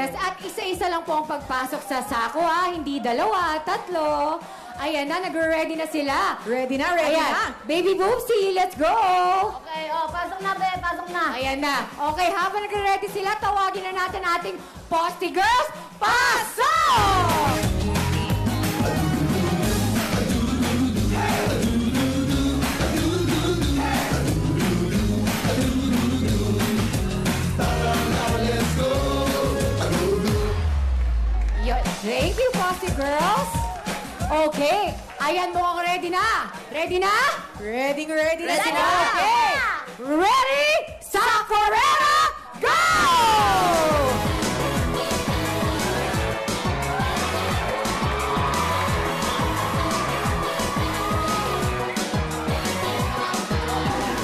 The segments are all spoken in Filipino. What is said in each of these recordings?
Yes, at isa-isa lang po ang pagpasok sa sako, ha? Hindi dalawa, tatlo. Ayan na, nagre-ready na sila. Ready na, ready na. Baby Boopsie, let's go! Okay, pasok na, be. Pasok na. Ayan na. Okay, habang nagre-ready sila, tawagin na natin ating Posty Girls. Pasok! Thank you, Posty Girls. Okay. Ayan, mukhang ready na. Ready na? Ready na. Okay. Ready? Sa Correra, go!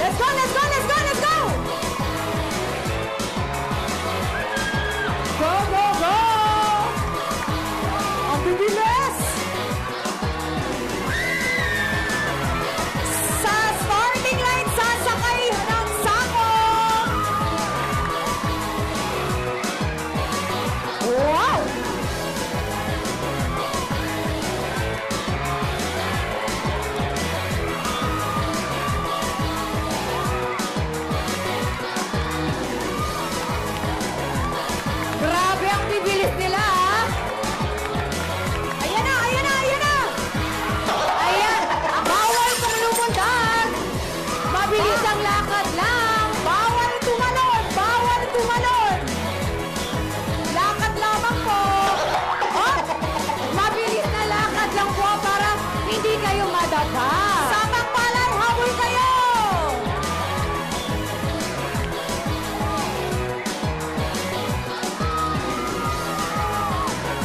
Let's go, let's go, let's go, let's go! Go, go, go! Ang bibilis! Sa starting line, sasakay ng sako! Wow! Grabe ang bibilis nila, ha? Ayan na, ayan na, ayan na! Ayan, bawal kang lumundag! Mabilis ang lakad lang! Bawal tumalon! Bawal tumalon! Lakad lamang po! Oh, mabilis na lakad lang po para hindi kayo madapa! Sabang palay, habol kayo!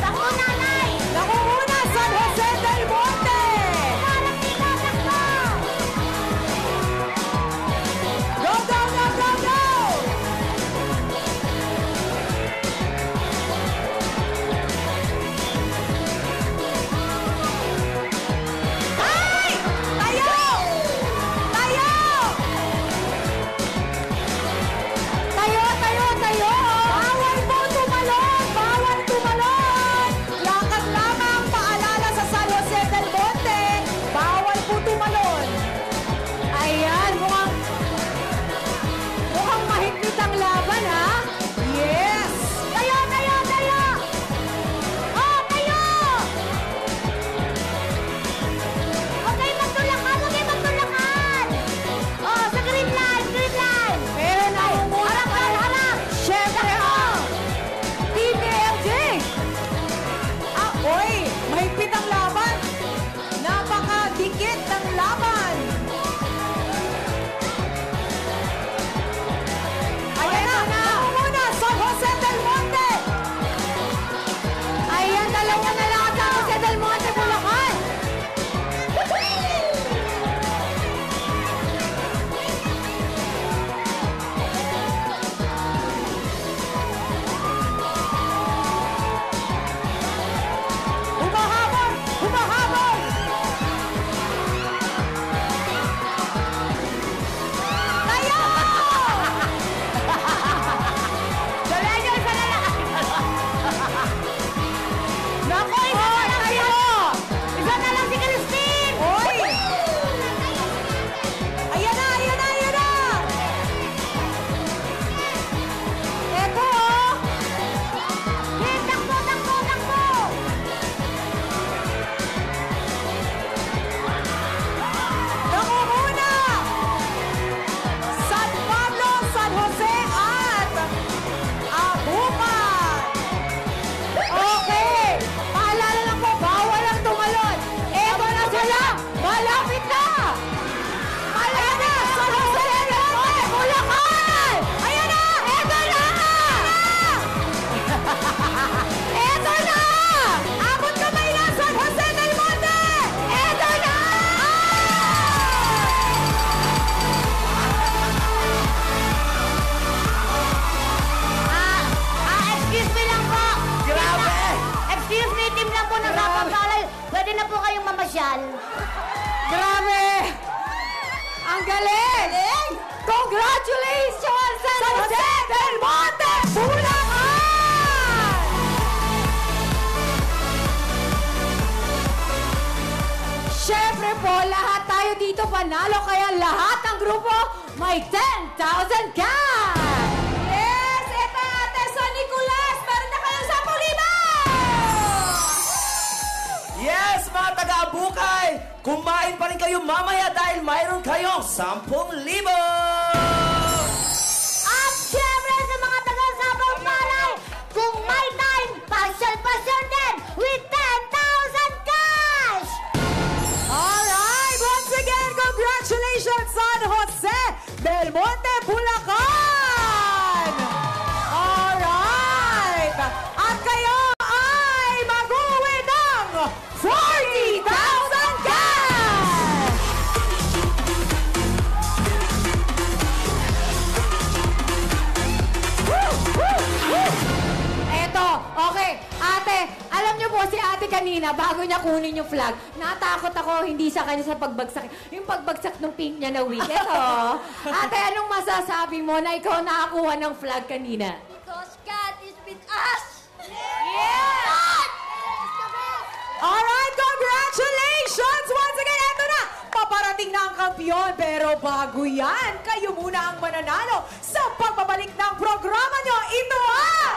Takbo, nanay. Nakunguna, San Jose del Monte! Parang tinatakbo. Go, go, go, go, go! Ay! Tayo! Tayo! Tayo, tayo, tayo! Bawal po tumalon! Bawal tumalon! Lakad lamang paalala sa San Jose del Monte! Bawal po tumalon! Ayan, mukhang mahigpit ang laban, ha? Yes! Tayo, tayo, tayo. Oh, tayo. Okay, magtulakan. Okay, magtulakan. Oh, sa green line, green line. Pero namumuna Harap, pa rin. harap, harap. Siyempre, Team ALJ! Oy, mahigpit ang laban! Napakadikit ng laban! Ayan na! Namumuna, San Jose del Monte! Ayan, dalawa na lang ang San Jose del Monte, Bulacan! Humahabol! Humahabol! Tayo! Dala nyo, isa na lang. Naku, isa na lang tayo! Isa na lang si Christine. Oy! Ayan na, ayan na, ayan na! Eto, oh! Eh, takbo, takbo, takbo. Nangunguna! San Pablo, San Jose at Abucan! Okay! Paalala lang po, bawal ang tumalon! Eto na sila! Malapit na! Ayan na! San Jose del Monte, Bulacan! Ayan na! Eto na! Eto na! Abot kamay na, San Jose del Monte! Eto na! Excuse me lang po. Grabe! Excuse me, team lang po ng Sabang Palay. Pwede na po kayong mamasyal. Grabe! Ang galing! Congratulations, San Jose del Monte, Bulacan! lahat tayo dito panalo, kaya lahat ng grupo may 10,000 cash! Yes! Ito ate San Nicolas! Meron na kayong 10,000! Yes, mga taga-Abukay! Kumain pa rin kayo mamaya dahil mayroon kayong 10,000! At syempre sa mga taga-Sabang Palay, kung may time, pasyal-pasyal din with 10,000 cash! Alright! Once again, congratulations, San Jose Belmonte, Bulacan! Alright! At kayo ay mag-uwi ng 40,000 cash! Eto, okay. Ate, alam niyo po si ate kanina, bago niya kunin yung flag, natakot ako hindi sa kanya sa pagbagsak. Yung pagbagsak ng pink niya na wig. Eto, ate, anong masasabi mo na ikaw nakakuha ng flag kanina? Because God is with us! Alright, congratulations! Once again, eto na! Paparating na ang kampiyon, pero bago yan, kayo muna ang mananalo sa pagbabalik ng programa nyo. Ito ang